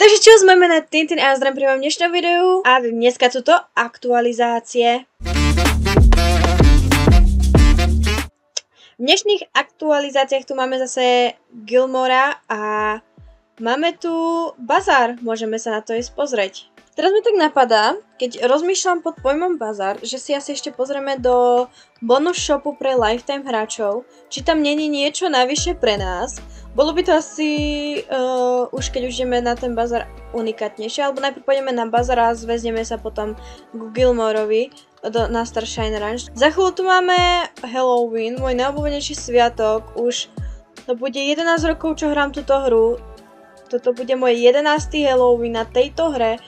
Takže čo, sme na Tintin a zdravím pri vám dnešnom videu a dneska sú to aktualizácie. V dnešných aktualizáciách tu máme zase Gilmora a máme tu bazár, môžeme sa na to ísť pozrieť. Teraz mi tak napadá, keď rozmýšľam pod pojmom bazár, že si asi ešte pozrieme do bonus shopu pre lifetime hráčov, či tam není niečo navyše pre nás. Bolo by to asi, už keď už ideme na ten bazar unikátnejšie, alebo najprv pôjdeme na bazar a zväzneme sa potom k Gilmorovi na Starshine Ranch. Za chvíľu tu máme Halloween, môj najobľúbenejší sviatok, už to bude 11 rokov, čo hrám túto hru. Toto bude môj 11. Halloween na tejto hre.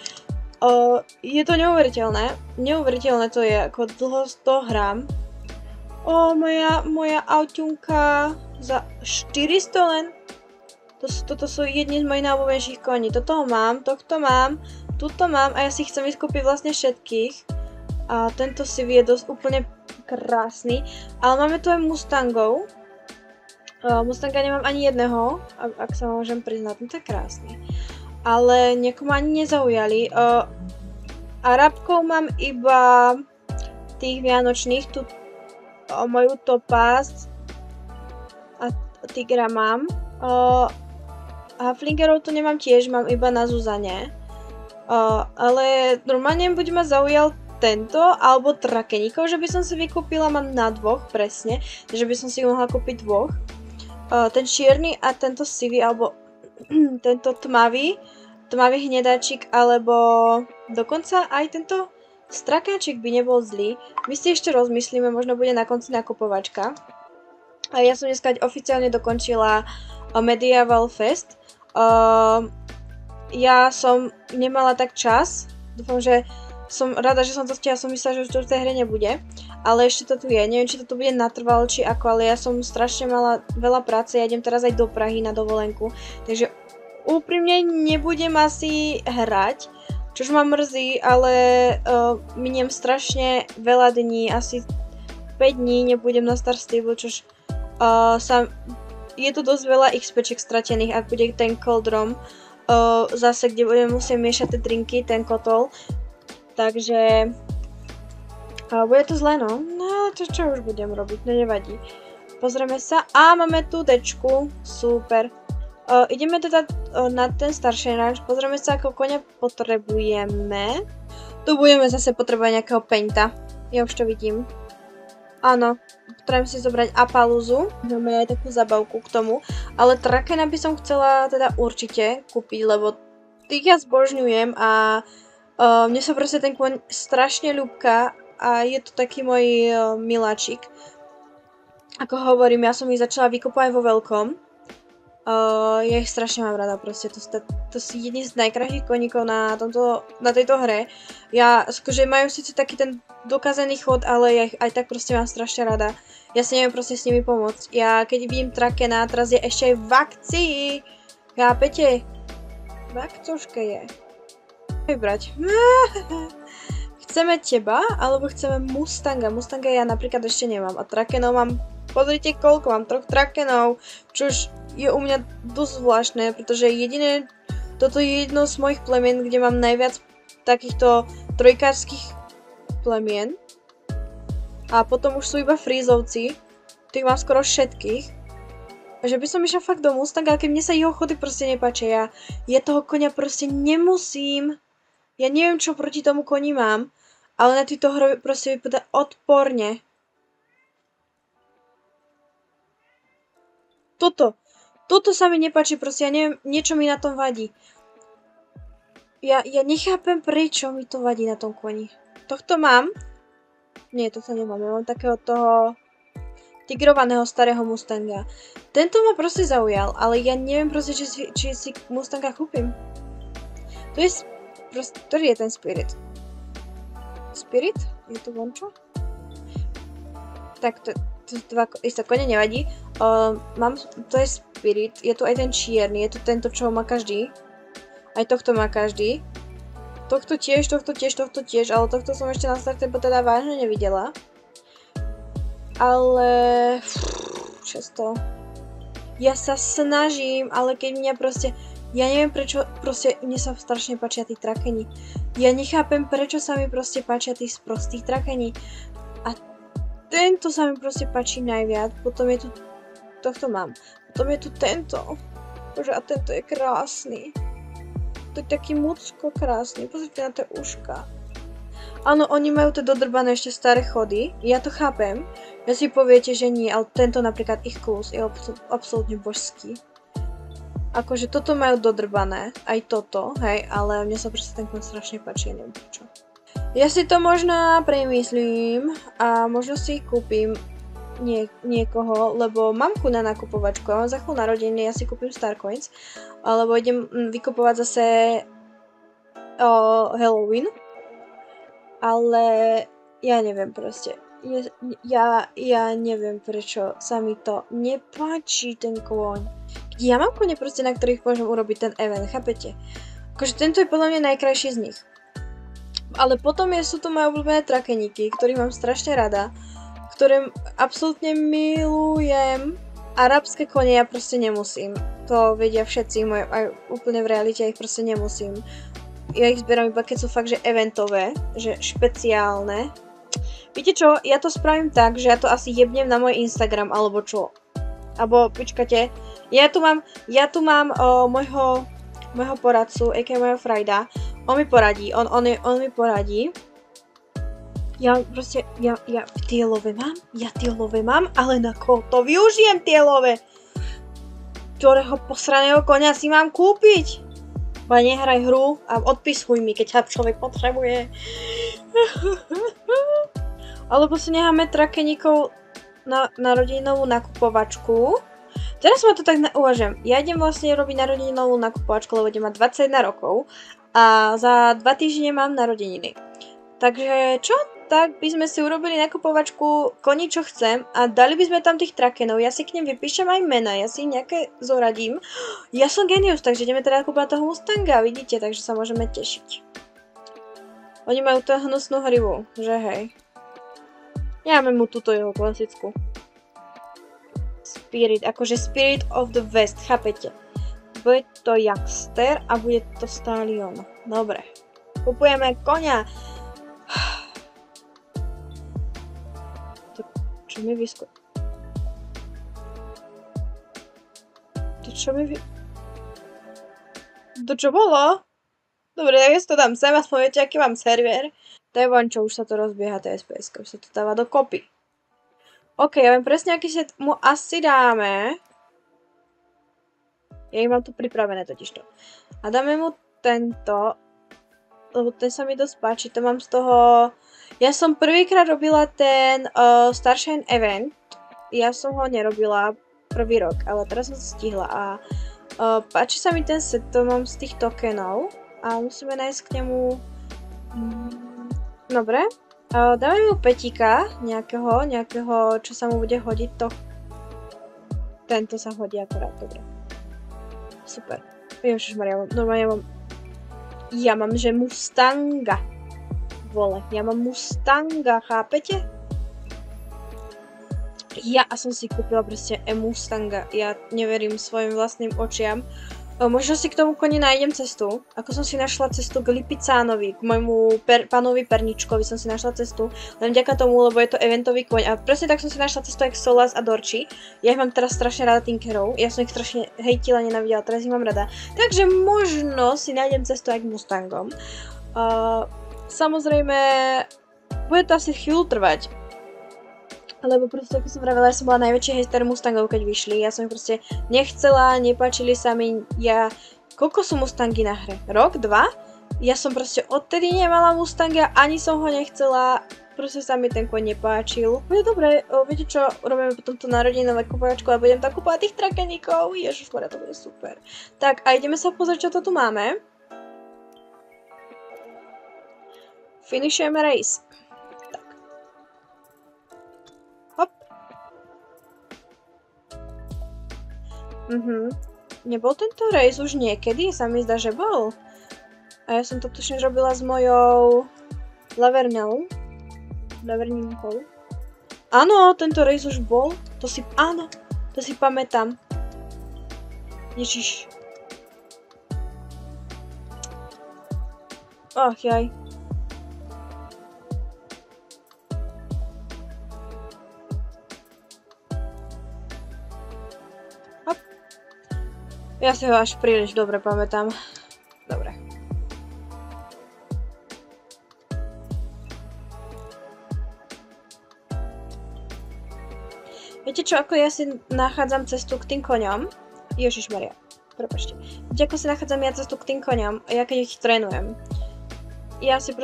Je to neuveriteľné to je, ako dlho to hrám. Moja autunka za 400 len. Toto sú jedni z mojich najobľúbenejších koní. Tohto mám, tuto mám a ja si chcem vyskúpiť vlastne všetkých. A tento si je dosť úplne krásny. Ale máme tu aj Mustangov. Mustanga nemám ani jedného, ak sa môžem priznať, no to je krásny. Ale niekomu ani nezaujali. Arabkov mám iba tých vianočných, tu moju Topaz a Tigra mám. Haflingerov tu nemám tiež, mám iba na Zuzane. Ale normálne buď ma zaujal tento, alebo trakeníkov, že by som si vykúpila, mám na dvoch presne, že by som si mohla kúpiť dvoch. Ten čierny a tento sivý, alebo tento tmavý hnedáčik, alebo dokonca aj tento strakáčik by nebol zlý. My si ešte rozmyslíme, možno bude na konci nakupovačka. A ja som dneska oficiálne dokončila Medieval Fest. Ja som nemala tak čas, dúfam, že som rada, že som to stihla, som myslela, že už to v tej hre nebude. Ale ešte to tu je, neviem, či to tu bude natrvalo, či ako, ale ja som strašne mala veľa práce, ja idem teraz aj do Prahy na dovolenku. Takže úprimne nebudem asi hrať, čož ma mrzí, ale miniem strašne veľa dní, asi 5 dní nebudem na Star Stable, čož je tu dosť veľa XPček stratených, ak bude ten Coldrom, zase kde budem musieť miešať tie drinky, ten kotol. Takže bude to zlé, no. No, to čo už budem robiť, no nevadí. Pozrieme sa. A máme tu dečku, super. Ideme teda na ten Starshine Ranch, pozrieme sa, ako koňa potrebujeme. Tu budeme zase potrebovať nejakého painta. Ja už to vidím. Áno, potrebujem si zobrať Apalúzu. Máme aj takú zabavku k tomu. Ale Trakena by som chcela teda určite kúpiť, lebo tých ja zbožňujem a mne sa proste ten kôň strašne ľúbka a je to taký môj miláčik. Ako hovorím, ja som ich začala vykupovať vo veľkom. Ja ich strašne mám rada, proste to sú jedni z najkrajších koníkov na tejto hre. Ja, akože majú síce taký ten dokázaný chod, ale ja ich aj tak proste mám strašne rada. Ja si neviem proste s nimi pomôcť. Ja keď vidím Trakena, teraz je ešte aj v akcii. Chápete? V akcoške je. Vybrať. Chceme teba, alebo chceme Mustanga. Mustanga ja napríklad ešte nemám. A Trakenov mám, pozrite koľko, mám 3 Trakenov, čož je u mňa dosť zvláštne, pretože toto je jedno z mojich plemien, kde mám najviac takýchto trojkárskych plemien. A potom už sú iba frízovci, tých mám skoro všetkých. Takže by som išla fakt do Mustanga, ale keď mne sa jeho chody proste nepáčia. Ja toho konia proste nemusím. Ja neviem, čo proti tomu koni mám, ale na týto hre proste vypadá odporne. Toto sa mi nepáči, proste ja neviem, niečo mi na tom vadí. Ja nechápem, prečo mi to vadí na tom koni. Tohto mám. Nie, to sa nemám, ja mám takého toho tigrovaného starého Mustanga. Tento ma proste zaujal, ale ja neviem proste, či si Mustanga kúpim. To je proste, ktorý je ten Spirit? Spirit? Je to vončo? Tak to dva isté kone nevadí. To je Spirit, je tu aj ten čierny, je tu tento, čo má každý. Aj tohto má každý. Tohto tiež, ale tohto som ešte na starte teda vážne nevidela. Ale často. Ja sa snažím, ale keď mňa proste Ja neviem prečo, proste mne sa strašne páčia tí trakeni. Ja nechápem prečo sa mi proste páčia tí sprostí trakeni. A tento sa mi proste páči najviac, potom je tu, tohto mám. Potom je tu tento. Bože, a tento je krásny. To je taký mucko krásny, pozrite na tie uška. Áno, oni majú tie dodrbané ešte staré chody, ja to chápem. Ja si poviete, že nie, ale tento napríklad ich klus je absolútne božský. Akože toto majú dodrbané, aj toto, hej, ale mne sa proste ten klus strašne páči, neviem prečo. Ja si to možno premyslím a možno si ich kúpim niekoho, lebo mám chuť na nakupovačku, ja mám za chvíľu narodeniny, ja si kúpim Starcoins, alebo idem vykupovať zase Halloween. Ale ja neviem proste. Ja neviem prečo sa mi to nepáči ten kôň. Ja mám kone proste, na ktorých môžem urobiť ten event, chápete? Akože tento je podľa mňa najkrajší z nich. Ale potom sú tu moje obľúbené trakeníky, ktorých mám strašne rada, ktoré absolútne milujem. Arabské kone ja proste nemusím. To vedia všetci, aj úplne v realite ja ich proste nemusím. Ja ich zberám iba keď sú fakt, že eventové, že špeciálne. Viete čo, ja to spravím tak, že ja to asi jebnem na môj Instagram, alebo čo. Alebo, počkajte, ja tu mám môjho poradcu, a.k.a. môjho Frajda. On mi poradí, on mi poradí. Ja proste, ja tie love mám, ale na koho to využijem tie love? Ktorého posraného konia si mám kúpiť? Ba nehraj hru a odpisuj mi, keď sa človek potrebuje. Alebo si necháme trakeníkov na narodeninovú nakupovačku. Teraz ma to tak uvažujem. Ja idem vlastne robiť narodeninovú nakupovačku, lebo idem mať 21 rokov a za 2 týždne mám narodeniny. Takže čo? Tak by sme si urobili nakupovačku koní, čo chcem a dali by sme tam tých trakenov. Ja si k nim vypíšem aj mena, ja si nejaké zoradím. Ja som genius, takže ideme teda kúpať toho Mustanga, vidíte, takže sa môžeme tešiť. Oni majú tú hnusnú hrivu, že hej. Ja mám mu túto jeho klasickú. Spirit, akože Spirit of the West, chápete? Bude to Jackster a bude to Stallion. Dobre. Kupujeme konia. Čo mi vysko... To čo bolo? Dobre, tak ja si to dám sem, aspoň viete, aký mám server. To je von, čo už sa to rozbieha, to SPS, už sa to dáva dokopy. OK, ja viem presne, aký set mu asi dáme. Ja ich mám tu pripravené totižto. A dáme mu tento, lebo ten sa mi dosť páči, to mám z toho... Ja som prvýkrát robila ten Starshine event, ja som ho nerobila prvý rok, ale teraz som sa stihla a páči sa mi ten set, to mám z tých tokenov a musíme nájsť k nemu... Dobre, dáme mu petíka nejakého, čo sa mu bude hodiť, to... Tento sa hodí akorát, dobre. Super. Ježišmaria, normálne ja mám, že Mustanga. Vole, ja mám Mustanga, chápete? Ja som si kúpila proste Mustanga, ja neverím svojim vlastným očiam. Možno si k tomu koni nájdem cestu, ako som si našla cestu k Lipicánovi, k môjmu pánovi Perničkovi som si našla cestu, len vďaka tomu, lebo je to eventový koň a presne tak som si našla cestu aj k Solas a Dorči. Ja ich mám teraz strašne rada Tinkerov, ja som ich strašne hejtila, nenávidela, teraz ich mám rada. Takže možno si nájdem cestu aj k Mustangom. Samozrejme, bude to asi chvíľu trvať, lebo proste, ako som vravela, ja som bola najväčší hejster Mustangov, keď vyšli, ja som ich proste nechcela, nepáčili sa mi, koľko sú Mustangy na hre? Rok? 2? Ja som proste odtedy nemala Mustanga, ani som ho nechcela, proste sa mi ten koň nepáčil. Bude dobre, viete čo, robíme potom tú narodeninové kupovačku a budem tam kupovať tých trakeníkov, ježišmarja, to bude super. Tak a ideme sa pozrieť, čo to tu máme. Finishujeme race. Tak. Hop. Nebol tento race už niekedy? Sa mi zdá, že bol. A ja som to tušne robila s mojou Laverninkou. Áno, tento race už bol. Áno, to si pamätám. Ježiš. Ach jaj. Hop. Ja si ho až príliš dobre pamätám. Dobre. Viete čo, ako ja si nachádzam cestu k tým koňom? Ježišmaria, prepáčte. Viete, ako si nachádzam ja cestu k tým koňom, ja keď ich trénujem. Ja si k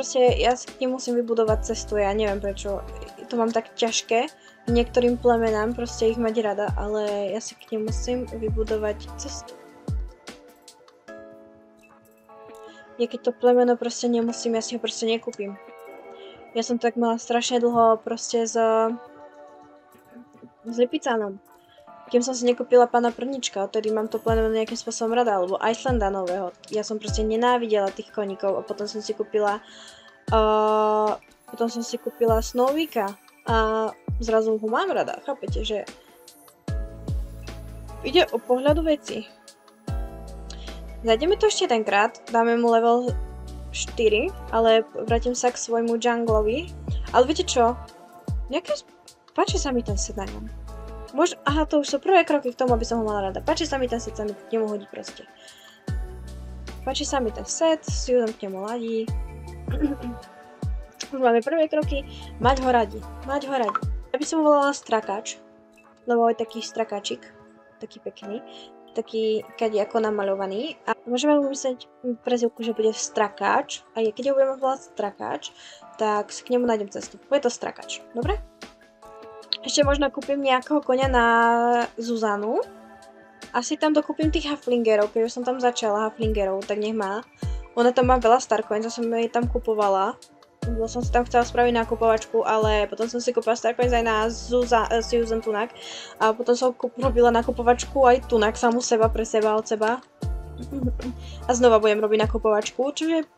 nim musím vybudovať cestu, ja neviem prečo. To mám tak ťažké. Niektorým plemenám proste ich mať rada, ale ja si k nim musím vybudovať cestu. Ja keď to plemeno proste nemusím, ja si ho proste nekúpim. Ja som tak mala strašne dlho proste s Lipicánom. Kým som si nekúpila pána Prnička, odtedy mám to plemeno nejakým spôsobom rada, alebo Icelanda nového. Ja som proste nenávidela tých koníkov a potom som si kúpila Snowweeka a zrazu ho mám rada, chápete, že ide o pohľadu veci. Zajdeme to ešte tenkrát, dáme mu level 4, ale vrátim sa k svojmu junglovi. Ale viete čo? Páči sa mi ten set na ňom. Aha, to už sú prvé kroky k tomu, aby som ho mala rada. Páči sa mi ten set, sa mi k nemu hodí proste. Páči sa mi ten set, Susan k nemu ladí. Už máme prvé kroky, mať ho radi. Ja by som ho volala Strakač, lebo je taký strakačik, taký pekný, taký ako namaľovaný. A môžeme mu myslieť prezivku, že bude Strakač, a keď ho budeme volať Strakač, tak si k nemu nájdem cestu. Bude to Strakač, dobre? Ešte možno kúpim nejakého koňa na Zuzanu. Asi tam dokúpim tých haflingerov, keď už som tam začala haflingerov, tak nech má. Ona tam má veľa Starcoins, ja som jej tam kupovala. Lebo som si tam chcela spraviť nakupovačku, ale potom som si kúpila Starcoins aj na Susan Tunak. A potom som robila nakupovačku aj Tunak samu seba, pre seba, od seba. A znova budem robiť nakupovačku, čiže...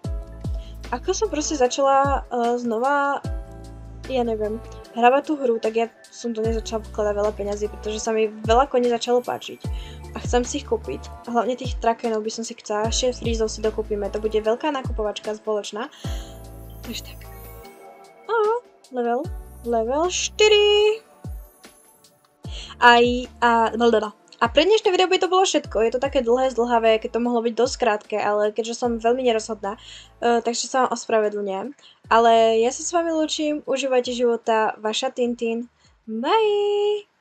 Ako som proste začala znova, ja neviem, hravať tú hru, tak ja som do nej začala vkladať veľa peňazí, pretože sa mi veľa koní začalo páčiť. A chcem si ich kúpiť. A hlavne tých trakenov by som si chcela, 6 frízov si dokúpime. To bude veľká nakupovačka spoločná. Takže tak. Level 4. A pre dnešné video by to bolo všetko. Je to také dlhé, zdlhavé, keď to mohlo byť dosť krátke, ale keďže som veľmi nerozhodná, takže sa vám ospravedlňujem. Ale ja sa s vami lúčim, užívajte života, vaša Tintin. Bye!